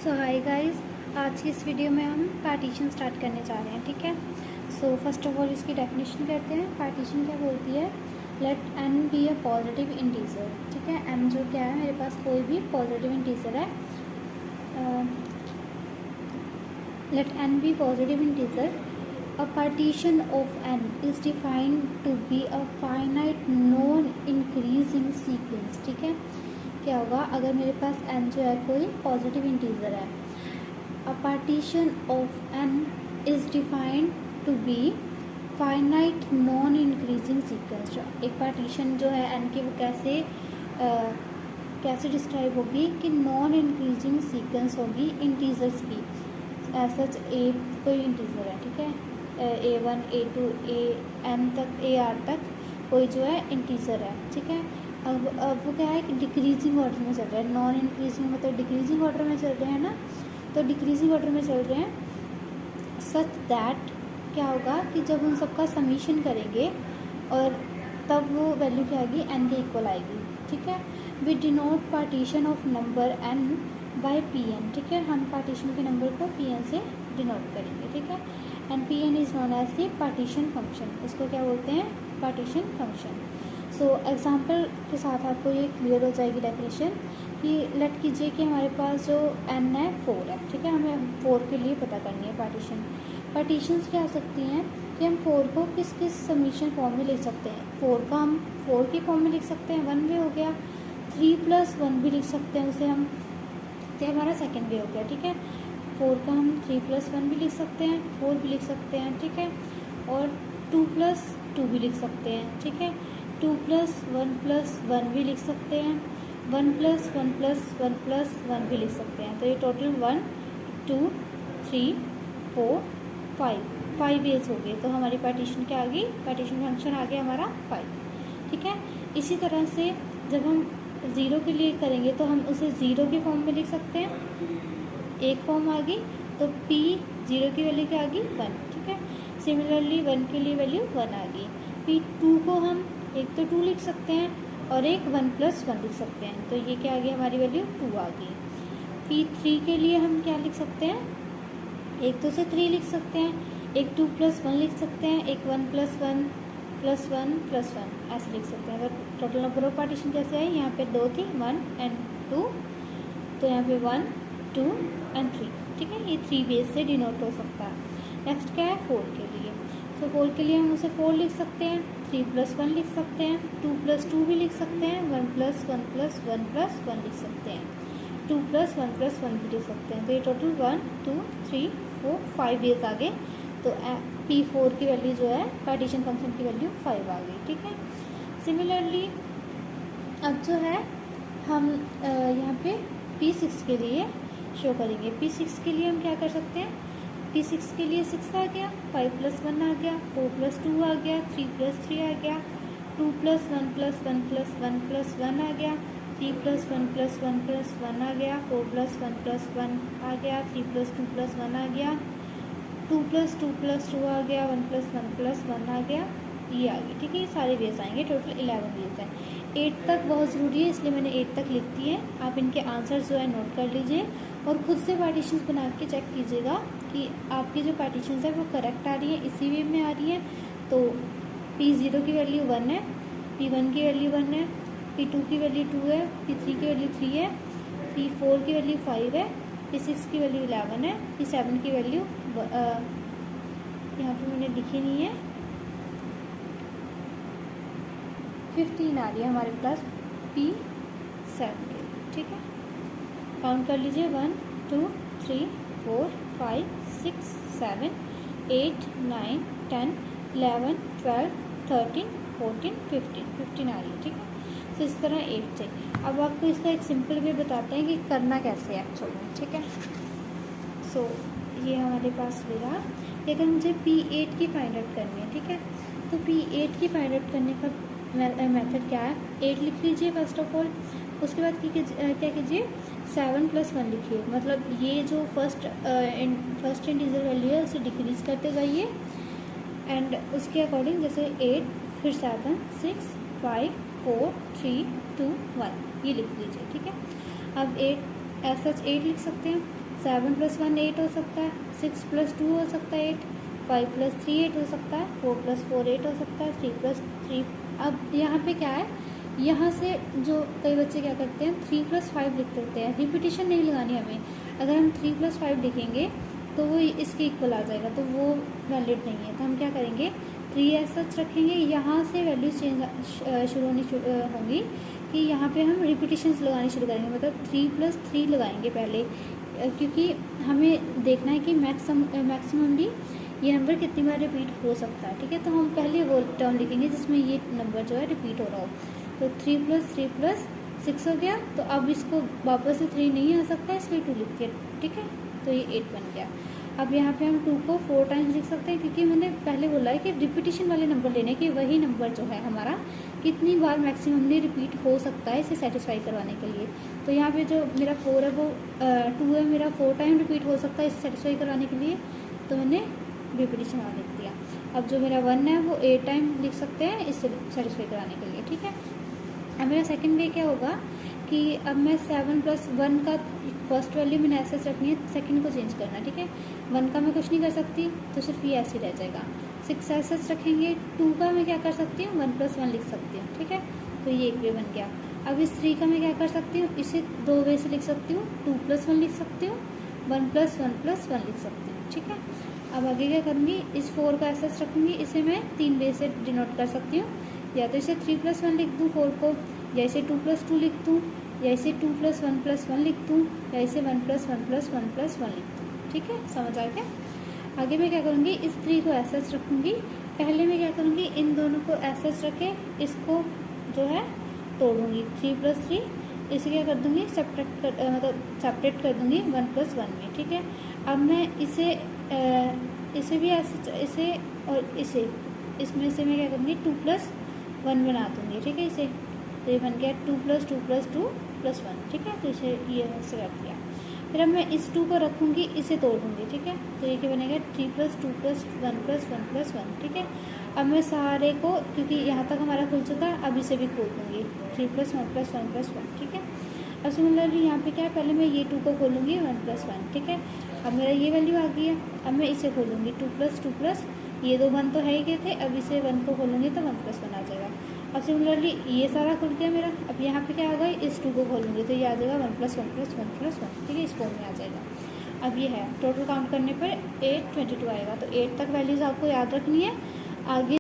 सो hi guys, आज की इस वीडियो में हम पार्टीशन स्टार्ट करने जा रहे हैं। ठीक है। सो फर्स्ट ऑफ ऑल इसकी डेफिनेशन करते हैं। पार्टीशन क्या बोलती है? Let n be a positive integer. ठीक है, n जो क्या है, मेरे पास कोई भी पॉजिटिव इंटीजर है। Let n be positive integer, a partition of n is defined to be a finite non increasing sequence. ठीक है, क्या होगा अगर मेरे पास n जो है कोई पॉजिटिव इंटीजर है। A partition of n is defined to be finite non increasing sequence. एक पार्टीशन जो है n की वो कैसे डिस्क्राइब होगी कि नॉन इंक्रीजिंग सीक्वेंस होगी इंटीजर्स की। सच ए कोई इंटीजर है, ठीक है, a1 a2 an तक ar तक कोई जो है इंटीजर है। ठीक है, अब वो क्या है कि डिक्रीजिंग ऑर्डर में चल रहा है। नॉन इंक्रीजिंग मतलब डिक्रीजिंग ऑर्डर में चल रहे हैं ना, तो डिक्रीजिंग ऑर्डर में चल रहे हैं। सच दैट क्या होगा कि जब उन सबका समीशन करेंगे और तब वो वैल्यू क्या आएगी, n के इक्वल आएगी। ठीक है, we denote partition of number n by pn। ठीक है, हम पार्टीशन के नंबर को pn से डिनोट करेंगे। ठीक है, and pn is known as the partition function. इसको क्या बोलते हैं? Partition function. सो एग्जाम्पल के साथ आपको ये क्लियर हो जाएगी डेफिनेशन कि लेट कीजिए कि हमारे पास जो n है 4 है। ठीक है, हमें 4 के लिए पता करनी है पार्टीशन। पार्टीशंस क्या हो सकती हैं कि हम 4 को किस किस समीशन फॉर्म में लिख सकते हैं। 4 का हम 4 की फॉर्म में लिख सकते हैं, 1 वे हो गया। 3+1 भी लिख सकते हैं, उसे हम तो हमारा सेकेंड वे हो गया। ठीक है, 4 का हम 3+1 भी लिख सकते हैं, 4 भी लिख सकते हैं। ठीक है, और 2+2 भी लिख सकते हैं। ठीक है, 2+1+1 भी लिख सकते हैं, 1+1+1+1 भी लिख सकते हैं। तो ये टोटल 1 2 3 4 5 वेज हो गए। तो हमारी पार्टीशन क्या आ गई? पार्टीशन फंक्शन आ गया हमारा 5। ठीक है, इसी तरह से जब हम 0 के लिए करेंगे तो हम उसे 0 के फॉर्म में लिख सकते हैं। एक फॉर्म आ गई, तो p 0 की वैल्यू क्या आ गई? 1। ठीक है, सिमिलरली 1 के लिए वैल्यू 1 आ गई। p2 को हम एक तो 2 लिख सकते हैं और एक 1+1 लिख सकते हैं, तो ये क्या आ गई? हमारी वैल्यू 2 आ गई। p3 के लिए हम क्या लिख सकते हैं? एक तो से 3 लिख सकते हैं, एक 2+1 लिख सकते हैं, एक 1+1+1+1 ऐसे लिख सकते हैं। तो टोटल नंबर ऑफ पार्टीशन कैसे आई? यहाँ पे 2 थी, 1 and 2, तो यहाँ पे 1 2 and 3। ठीक है, ये 3 बेस से डिनोट हो सकता है। नेक्स्ट क्या है? 4 के लिए। तो 4 के लिए हम उसे 4 लिख सकते हैं, 3+1 लिख सकते हैं, 2+2 भी लिख सकते हैं, 1+1+1+1 लिख सकते हैं, 2+1+1 भी लिख सकते हैं। तो ये टोटल 1 2 3 4 5 बेस आ गए। तो p4 की वैल्यू जो है पार्टीशन फंक्शन की वैल्यू 5 आ गई। ठीक है, सिमिलरली अब जो है हम यहाँ पे p6 के लिए शो करेंगे। p6 के लिए हम क्या कर सकते हैं? p6 के लिए 6 आ गया, 5+1 आ गया, 4+2 आ गया, 3+3 आ गया, 2+1+1+1+1 आ गया, 3+1+1+1 आ गया, 4+1+1 आ गया, 3+2+1 आ गया, 2+2+2 आ गया, 1+1+1 आ गया, ये आ गई। ठीक है, ये सारे वेज आएंगे, टोटल 11 वेज हैं। 8 तक बहुत ज़रूरी है, इसलिए मैंने 8 तक लिख दी है। आप इनके आंसर जो है नोट कर लीजिए और ख़ुद से पार्टीशंस बना के चेक कीजिएगा कि आपकी जो पार्टीशंस है वो करेक्ट आ रही है, इसी वे में आ रही है। तो p0 की वैल्यू 1 है, p1 की वैल्यू 1 है, p2 की वैल्यू 2 है, p3 की वैल्यू 3 है, p4 की वैल्यू 5 है, p6 की वैल्यू 11 है, p7 की वैल्यू यहाँ पे मैंने लिखी नहीं है, 15 आ रही है हमारे पास p7 के। ठीक है, काउंट कर लीजिए, 1 2 3 4 5 6 7 8 9 10 11 12 13 14 15 आ रही है। ठीक है, तो इस तरह 8 से। अब आपको इसका एक सिंपल वे बताते हैं कि करना कैसे है एक्चुअल में। ठीक है, सो ये हमारे पास रहा। अगर मुझे p8 की फाइंड आउट करनी है, ठीक है, तो p8 की फाइंड आउट करने का मेथड क्या है? 8 लिख लीजिए फर्स्ट ऑफ ऑल। उसके बाद क्या कीजिए? 7+1 लिखिए। मतलब ये जो फर्स्ट इंटीजर वैल्यू है उसे डिक्रीज करते जाइए एंड उसके अकॉर्डिंग, जैसे 8 फिर 7 6 5 4 3 2 1 ये लिख लीजिए। ठीक है, अब 8 एज सच 8 लिख सकते हैं। 7 + 1 8 हो सकता है, 6 + 2 हो सकता है 8, 5 + 3 8 हो सकता है, 4 + 4 8 हो सकता है, 3 + 3। अब यहाँ पे क्या है, यहाँ से जो कई बच्चे क्या करते हैं 3 + 5 लिख देते हैं, रिपीटिशन नहीं लगानी हमें। अगर हम 3 + 5 लिखेंगे तो वो इसके इक्वल आ जाएगा, तो वो वैलिड नहीं है। तो हम क्या करेंगे 3 ऐसा रखेंगे, यहाँ से वैल्यूज चेंज शुरू होनी होंगी कि यहाँ पे हम रिपीटिशंस लगानी शुरू करेंगे, मतलब 3 + 3 लगाएंगे पहले, क्योंकि हमें देखना है कि मैक्सिममली ये नंबर कितनी बार रिपीट हो सकता है। ठीक है, तो हम पहले वो टर्म लिखेंगे जिसमें ये नंबर जो है रिपीट हो रहा हो। तो 3 + 3 + 6 हो गया, तो अब इसको वापस से 3 नहीं आ सकता, इसलिए 2 लिखते हैं। ठीक है, तो ये 8 बन गया। अब यहाँ पे हम 2 को 4 टाइम्स लिख सकते हैं, क्योंकि मैंने पहले बोला है कि रिपीटिशन वाले नंबर लेने के, वही नंबर जो है हमारा कितनी बार मैक्सिममली रिपीट हो सकता है इसे सेटिस्फाई करवाने के लिए। तो यहाँ पे जो मेरा 4 है वो 2 है मेरा 4 टाइम रिपीट हो सकता है इसे सेटिस्फाई करवाने के लिए, तो मैंने रिपीटिशन वाला लिख दिया। अब जो मेरा 1 है वो 8 टाइम लिख सकते हैं इससे सेटिस्फाई कराने के लिए। ठीक है, अब मेरा सेकंड वे क्या होगा कि अब मैं 7 + 1 का फर्स्ट वैल्यू मैंने ऐसे रखनी है, सेकंड को चेंज करना है। ठीक है, 1 का मैं कुछ नहीं कर सकती, तो सिर्फ ये ऐसे ही रह जाएगा। 6 ऐसे रखेंगे, 2 का मैं क्या कर सकती हूँ 1 + 1 लिख सकती हूँ। ठीक है, तो ये एक वे बन गया। अब इस 3 का मैं क्या कर सकती हूँ, इसे 2 वे से लिख सकती हूँ, 2 + 1 लिख सकती हूँ, 1 + 1 + 1 लिख सकती हूँ। ठीक है, अब आगे क्या करूँगी, इस 4 का ऐसा रखूँगी, इसे मैं 3 वे से डिनोट कर सकती हूँ, या तो इसे 3 + 1 लिख दूँ 4 को, या इसे 2 + 2 लिख दूँ, या इसे 2 + 1 + 1 लिख दूँ, या इसे 1 + 1 + 1 + 1 लिख दूँ। ठीक है, समझ आ गया। आगे मैं क्या करूँगी, इस 3 को ऐसा रखूँगी, पहले मैं क्या करूँगी इन दोनों को ऐसा रखे, इसको जो है तोड़ूँगी, 3 + 3 इसे क्या कर दूँगी सेपरेट कर दूँगी 1 + 1 में। ठीक है, अब मैं इसे भी ऐसे, इसे और इसे, इसमें से मैं क्या करूँगी 2 + 1 बना दूँगी। ठीक है, इसे, तो ये बन गया 2 + 2 + 2 + 1। ठीक है, तो इसे ये ऐसे रख दिया। फिर अब मैं इस 2 को रखूँगी, इसे तोड़ूँगी। ठीक है, तो ये क्या बनेगा 3 + 2 + 1 + 1 + 1। ठीक है, अब मैं सारे को, क्योंकि यहाँ तक हमारा खुल चुका है, अब इसे भी खोल दूँगी 3 + 1 + 1 + 1। ठीक है, अब सिमिलरली यहाँ पे क्या है, पहले मैं ये 2 को खोलूँगी 1 + 1। ठीक है, अब मेरा ये वैल्यू आ गई है, अब मैं इसे खोलूँगी 2 + 2 + ये 2 1 तो है ही गए थे, अब इसे 1 को खोलूँगी तो 1 + 1 आ जाएगा। अब सिमिलरली ये सारा खुल गया मेरा, अब यहाँ पे क्या होगा, इस 2 को खोलूँगी तो ये आ जाएगा 1 + 1 + 1 + 1। ठीक है, इस फॉर्म में आ जाएगा। अब ये है टोटल काउंट करने पर 8 22 आएगा, तो 8 तक वैल्यूज़ आपको याद रखनी है। आगे